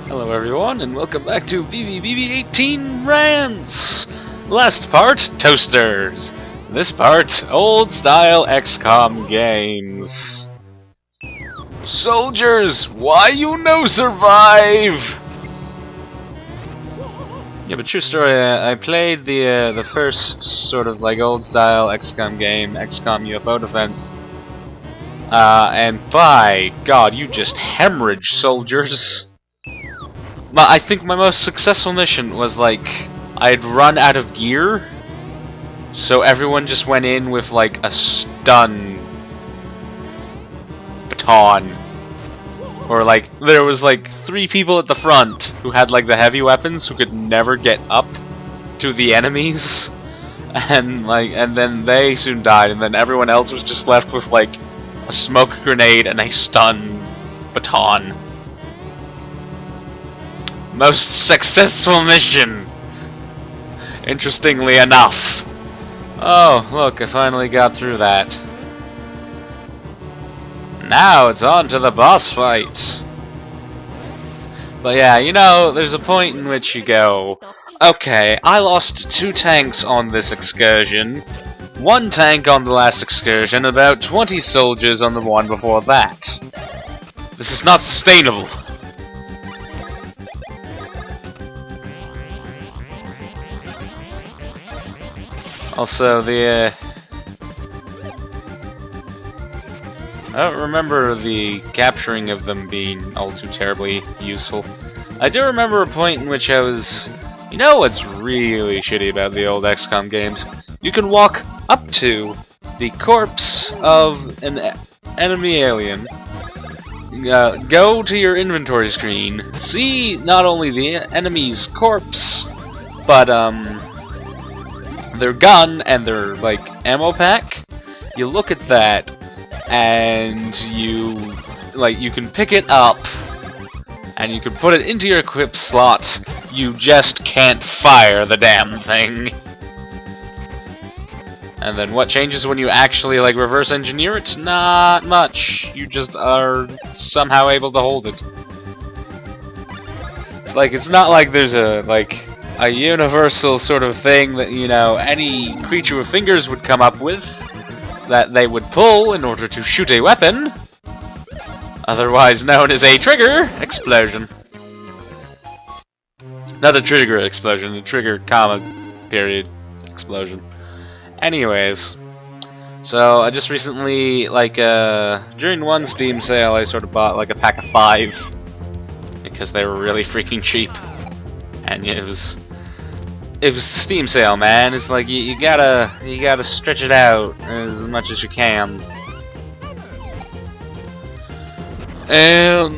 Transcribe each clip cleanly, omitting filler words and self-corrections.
Hello everyone, and welcome back to VVVV18 Rants! Last part, Toasters. This part, old-style XCOM games. Soldiers, why you no survive? Yeah, but true story, I played the first sort of like old-style XCOM game, XCOM UFO Defense. And by God, you just hemorrhage soldiers. I think my most successful mission was like, I'd run out of gear, so everyone just went in with like a stun baton. Or like, there was like 3 people at the front who had like the heavy weapons who could never get up to the enemies. And then they soon died, and then everyone else was just left with like a smoke grenade and a stun baton. Most successful mission! Interestingly enough. Oh, look, I finally got through that. Now it's on to the boss fight. But yeah, you know, there's a point in which you go, okay, I lost 2 tanks on this excursion, 1 tank on the last excursion, about 20 soldiers on the one before that. This is not sustainable. Also, I don't remember the capturing of them being all too terribly useful. I do remember a point in which I was... You know what's really shitty about the old XCOM games? You can walk up to the corpse of an enemy alien, go to your inventory screen, see not only the enemy's corpse, but their gun and their like ammo pack. You look at that and you can pick it up and you can put it into your equip slot. You just can't fire the damn thing. And then what changes when you actually like reverse engineer it? Not much. You just are somehow able to hold it. It's like, it's not like there's a universal sort of thing that, you know, any creature with fingers would come up with that they would pull in order to shoot a weapon, otherwise known as a trigger explosion. Not a trigger explosion, the trigger comma period explosion. Anyways, so I just recently, like, during one Steam sale, I sort of bought like a pack of 5 because they were really freaking cheap, and it was the Steam sale, man. It's like you gotta stretch it out as much as you can. And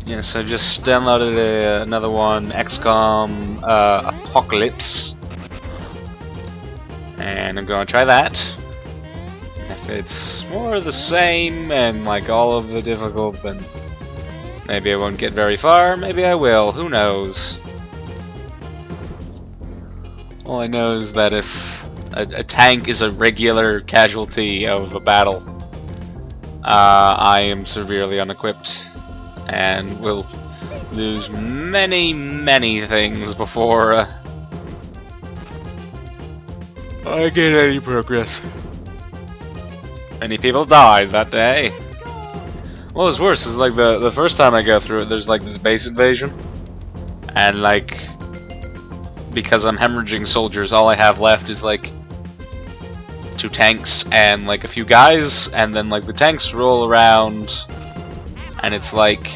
yes, I just downloaded another one, XCOM Apocalypse, and I'm gonna try that. If it's more of the same and like all of the difficult, then maybe I won't get very far, maybe I will, who knows. All I know is that if a tank is a regular casualty of a battle, I am severely unequipped and will lose many, many things before I get any progress. Many people died that day. What was worse is like the first time I go through it, there's like this base invasion, and like because I'm hemorrhaging soldiers, all I have left is like 2 tanks and like a few guys, and then like the tanks roll around, and it's like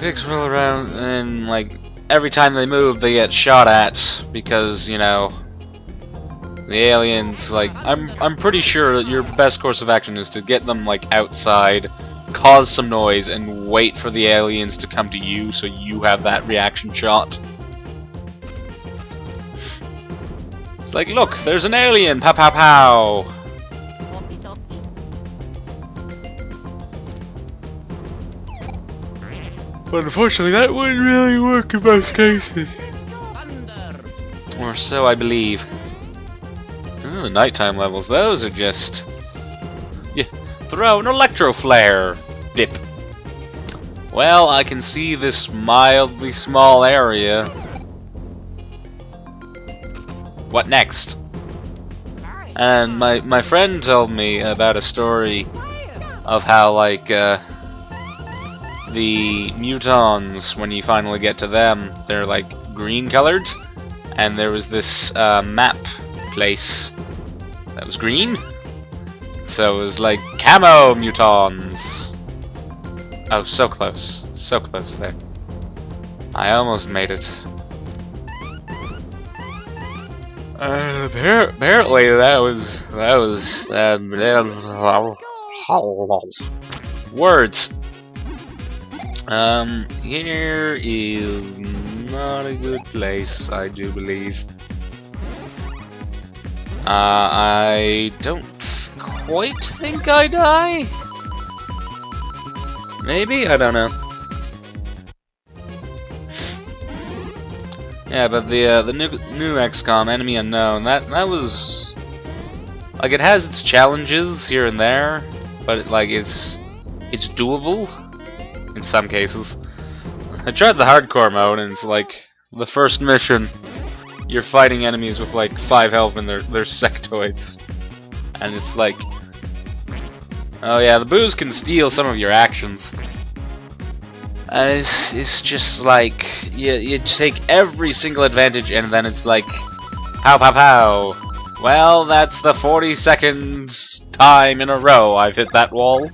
tanks roll around, and like every time they move, they get shot at because, you know, the aliens, like, I'm pretty sure that your best course of action is to get them, like, outside, cause some noise, and wait for the aliens to come to you so you have that reaction shot. It's like, look, there's an alien! Pow pow pow! But unfortunately, that wouldn't really work in most cases. Or so I believe. the nighttime levels, those are just... Yeah, throw an electro flare! Dip. Well, I can see this mildly small area. What next? And my friend told me about a story of how, like, the mutons, when you finally get to them, they're, like, green colored. And there was this map place that was green. So it was like camo mutons. Oh, so close. So close there. I almost made it. Apparently that was words. Here is not a good place, I do believe. I don't quite think I die. Maybe? I don't know. Yeah, but the new XCOM, Enemy Unknown, that was like, it has its challenges here and there, but it's doable in some cases. I tried the hardcore mode, and it's like the first mission, you're fighting enemies with like 5 health and they're sectoids, and it's like, oh yeah, the booze can steal some of your actions. And it's just like, you take every single advantage, and then it's like, pow pow pow. Well, that's the 42nd time in a row I've hit that wall.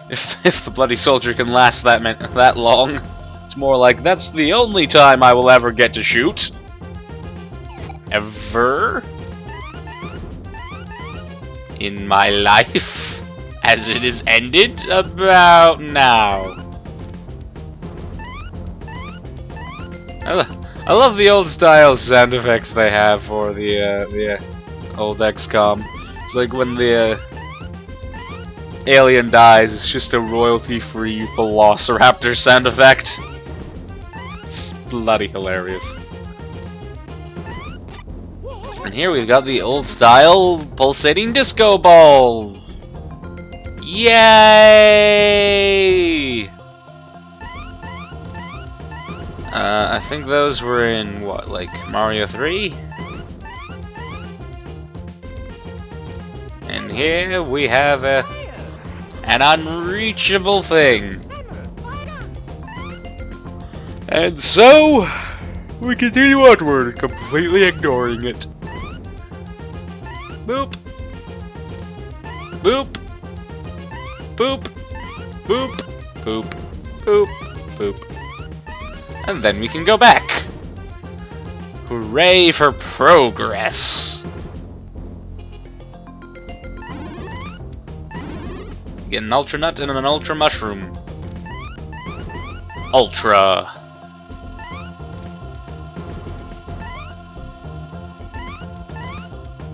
If the bloody soldier can last that long, it's more like, that's the only time I will ever get to shoot. Ever. In my life. As it is ended about now. I love the old style sound effects they have for the old XCOM. It's like when the alien dies, it's just a royalty-free Velociraptor sound effect. It's bloody hilarious. And here we've got the old style pulsating disco balls. Yay! I think those were in, what, like Mario 3? And here we have an unreachable thing. And so, we continue onward, completely ignoring it. Boop. Boop. Boop, boop, boop, boop, boop. And then we can go back. Hooray for progress. Get an Ultra Nut and an Ultra Mushroom. Ultra.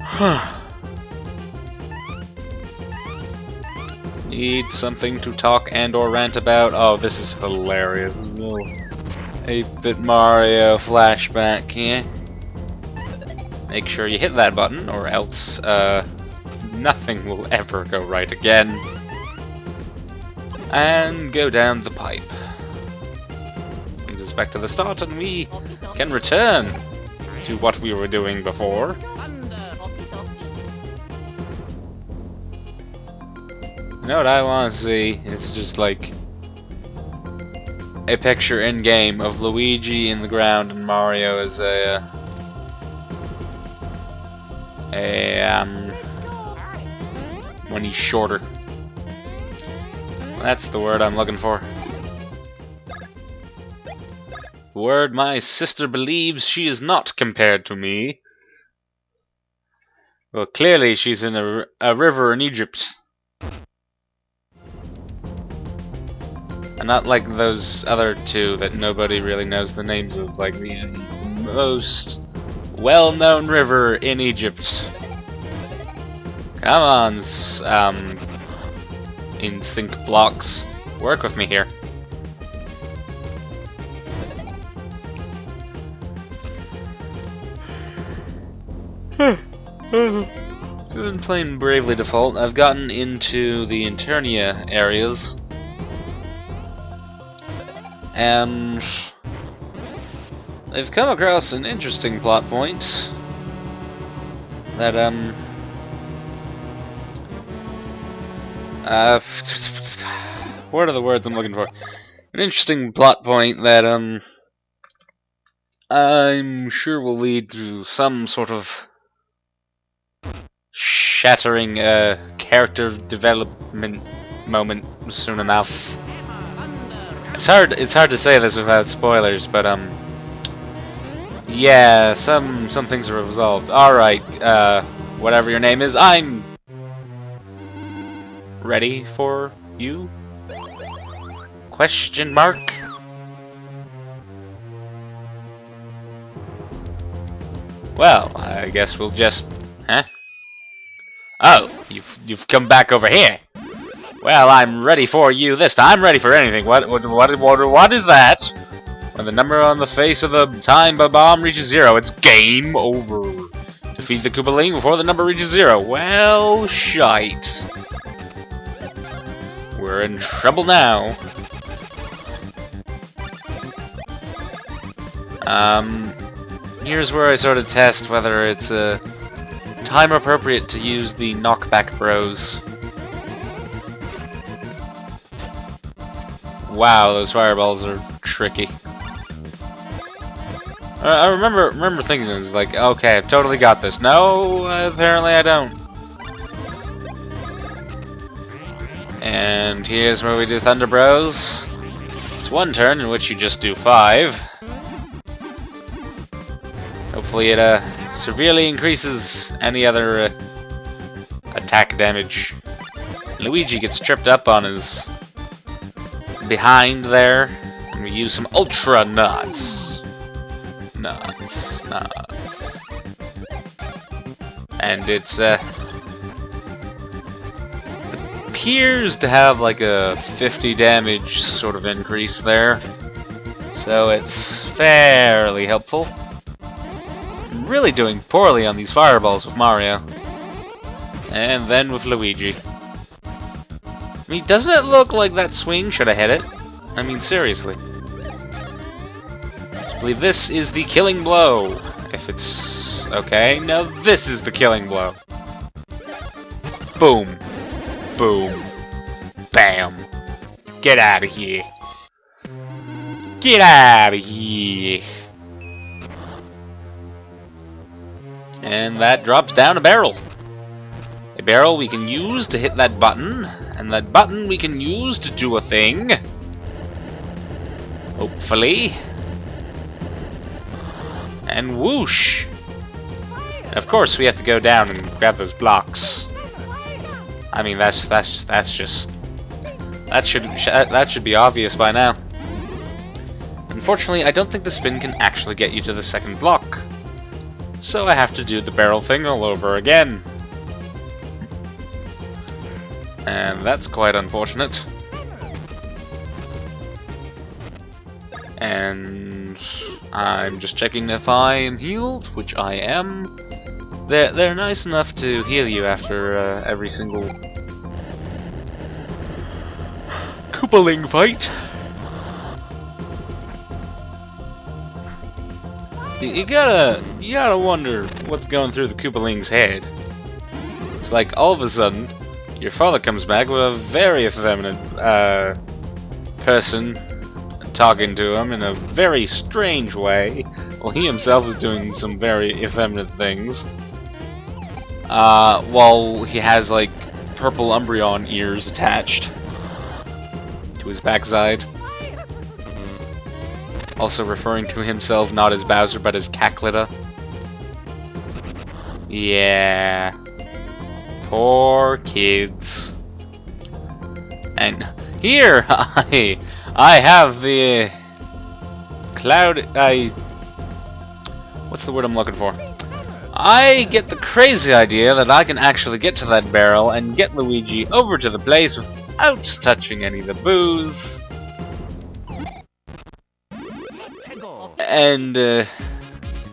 Huh. Need something to talk and or rant about. Oh, this is hilarious. A little 8-bit Mario flashback here. Make sure you hit that button, or else nothing will ever go right again. And go down the pipe. Brings us back to the start, and we can return to what we were doing before. You know what I want to see? It's just like a picture in game of Luigi in the ground and Mario as when he's shorter. That's the word I'm looking for. The word my sister believes she is not compared to me. Well, clearly she's in a river in Egypt. And not like those other two that nobody really knows the names of, like the most well-known river in Egypt. Come on, in sync blocks. Work with me here. I've been playing Bravely Default. I've gotten into the Eternia areas. And I've come across an interesting plot point that, what are the words I'm looking for? An interesting plot point that, I'm sure will lead to some sort of shattering, character development moment soon enough. It's hard to say this without spoilers, but, yeah, some things are resolved. Alright, whatever your name is, I'm ready for you? Question mark? Well, I guess we'll just... Huh? Oh, you've come back over here. Well, I'm ready for you this time. I'm ready for anything. What is that? When the number on the face of the time bomb reaches 0, it's game over. Defeat the Koopaling before the number reaches 0. Well, shite. We're in trouble now. Here's where I sort of test whether it's time appropriate to use the knockback bros. Wow, those fireballs are tricky. I remember thinking it was like, okay, I've totally got this. No, apparently I don't. And here's where we do Thunder Bros. It's one turn in which you just do 5. Hopefully it severely increases any other attack damage. Luigi gets tripped up on his behind there, and we use some ultra nuts. Nuts. And it's appears to have like a 50 damage sort of increase there, so it's fairly helpful. I'm really doing poorly on these fireballs with Mario, and then with Luigi. I mean, doesn't it look like that swing should have hit it? I mean, seriously. I believe this is the killing blow. If it's... okay, now this is the killing blow. Boom. Boom. Bam. Get out of here. Get out of here. And that drops down a barrel. A barrel we can use to hit that button, and that button we can use to do a thing. Hopefully. And whoosh! And of course we have to go down and grab those blocks. I mean, that should be obvious by now. Unfortunately, I don't think the spin can actually get you to the second block. So I have to do the barrel thing all over again. And that's quite unfortunate. And I'm just checking if I am healed, which I am. They're nice enough to heal you after every single Koopaling fight. You gotta wonder what's going through the Koopaling's head. It's like all of a sudden, your father comes back with a very effeminate person talking to him in a very strange way, while he himself is doing some very effeminate things. While he has like purple Umbreon ears attached to his backside. Also referring to himself not as Bowser but as Cackletta. Yeah. Poor kids. And here I have the cloud. What's the word I'm looking for? I get the crazy idea that I can actually get to that barrel and get Luigi over to the place without touching any of the booze. And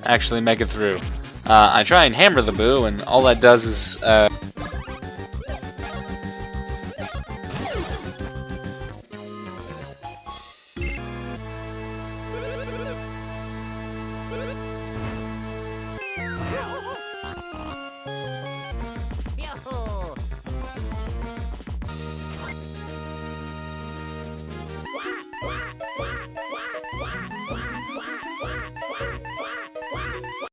actually make it through. I try and hammer the boo, and all that does is